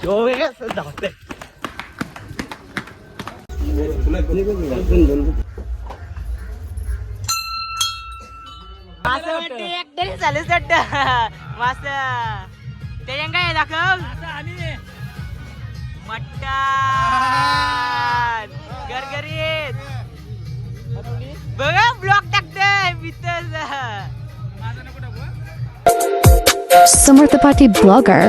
धावते असं वाटते एकतरी चालू सट मस्त ते काय दाखव मटण गरगरीत बघा ब्लॉक टाकते मित्र समर्थ पाटी ब्लॉगर.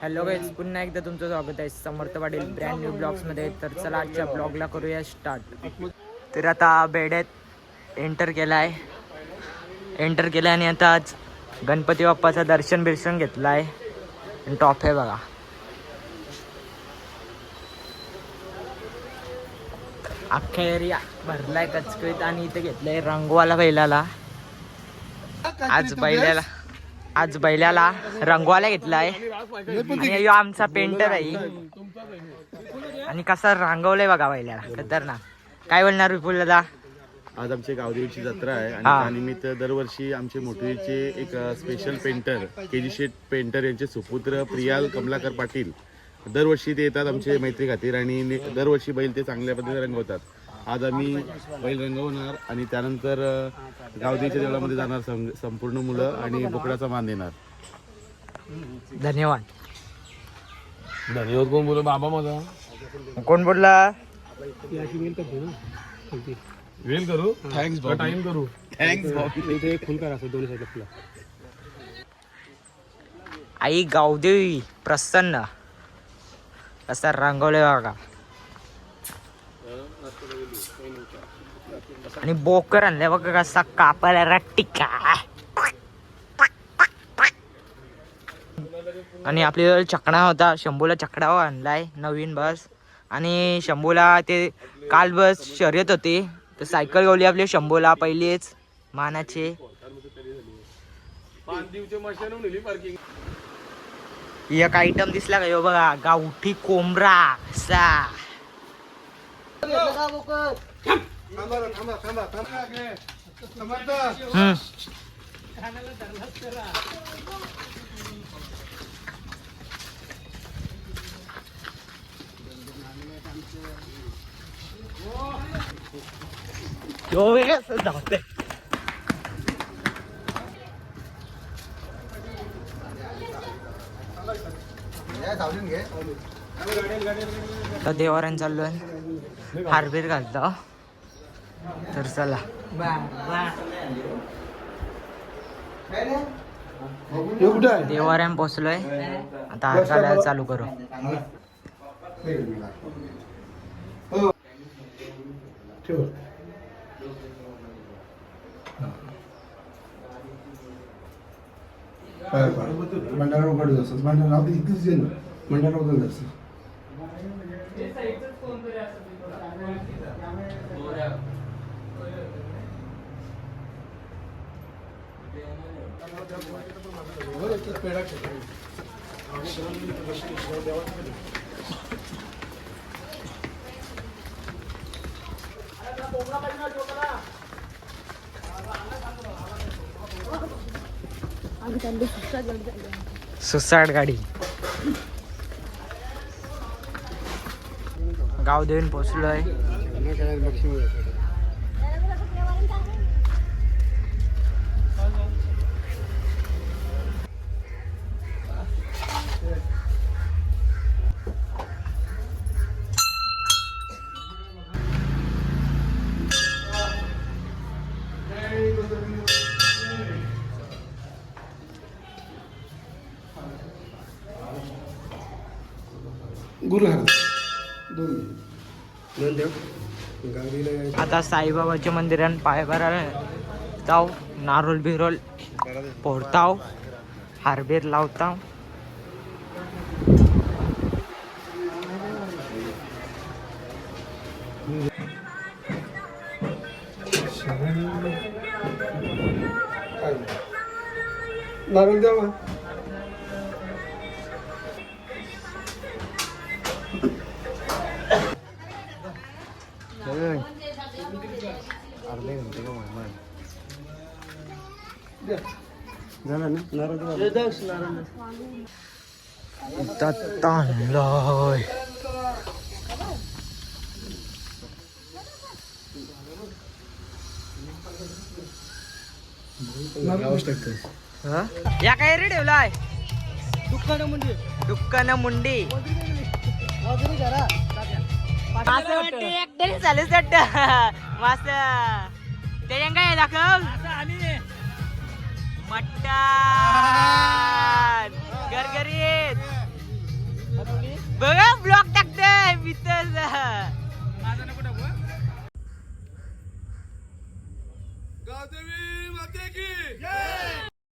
हॅलो गाईज, पुन्हा एकदा तुमचं स्वागत आहे समर्थ पाटील ब्रँड न्यू ब्लॉग्समध्ये. तर चला आजच्या ब्लॉगला करूया स्टार्ट. तर आता बेड्यात एंटर केलाय आणि आता आज गणपती बाप्पाचं दर्शन घेतलं आहे. आणि टॉप आहे बघा. अख्खा एरिया भरलाय कचकळीत आणि इथे घेतलंय रंगवाला बैलाला. आज बैलाला रंगवाला घेतलाय आणि ह्यो आमचा पेंटर आहे. आणि कसा रंगवलंय बघा बैलाला, खतरनाक. काय बोलणार विपुल दादा? आज आमची गावदेवीची जत्रा आहे आणि त्यानिमित्त दरवर्षी आमचे मोठवीचे एक स्पेशल पेंटर केजी शेठ पेंटर यांचे सुपुत्र प्रियाल कमलाकर पाटील दरवर्षी ते येतात आमचे मैत्री खातीर आणि दरवर्षी बैल ते चांगल्या पद्धतीने रंगवतात. आज आम्ही बैल रंगवणार आणि त्यानंतर गावदेवीच्या देवळामध्ये जाणार संपूर्ण मुलं आणि बोकडाचा मान देणार. धन्यवाद. कोण बोल बाबा माझा कोण बोलला? वेल करू थँक्स टाइम करू थँक्स फुल करा दोन्ही साईडला फुला. आई गावदेवी प्रसन्न असा रंगवले बघा. आणि बोकर आणले बघा कसा कापायला रट्टिका. आणि आपल्या चकडा होता, शंभूला चकडा आणलाय नवीन बस. आणि शंभूला ते काल बस शर्यत होती तर सायकल गावली आपल्या शंभूला पहिलेच मानाचे. एक आयटम दिसला का यो बघा, गावठी कोंबडा असा. धावते तर देवाऱ्यान चाललोय, हारबीर घालतो. तर चला देवाऱ्यान पोचलोय, आता हार घालायला चालू करू. मंडळावर उघड असं मंडळावर इथेच येईल मंडळावर उघड असं. सुसाट गाडी गाव देऊन पोचलोय. आता साईबाबाच्या मंदिरात पाय भरायला जाऊ, नारोल बिरोल फोडताव, हारबीर लावताव. नारळ द्यावा. अर्धे घंटे का तांदळाय या काय रे ठेवलाय दुकान मुंडी एकतरी चालेल मस्त त्याच्या काय दाखव मटण गरगरीत बघा